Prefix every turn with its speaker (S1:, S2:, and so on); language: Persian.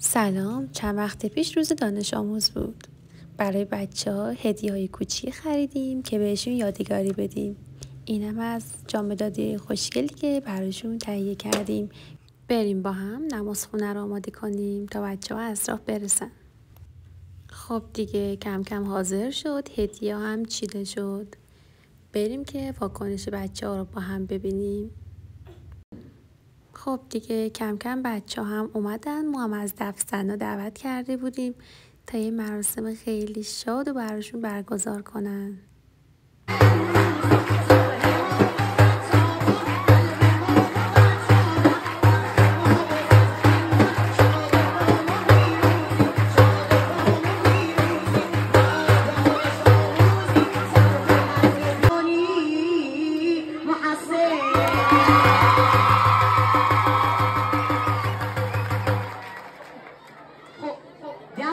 S1: سلام. چند وقت پیش روز دانش آموز بود. برای بچه ها هدیه‌های کوچیک خریدیم که بهشون یادگاری بدیم. اینم از جامدادی خوشگلی که براشون تهیه کردیم. بریم با هم نماز خونه رو آماده کنیم تا بچه ها از راه برسن. خب دیگه کم کم حاضر شد، هدیه هم چیده شد. بریم که واکنش بچه ها رو با هم ببینیم. خب دیگه کم کم بچه ها هم اومدن. ما هم از دفترنا دعوت کرده بودیم تا یه مراسم خیلی شاد و براشون برگزار کنن.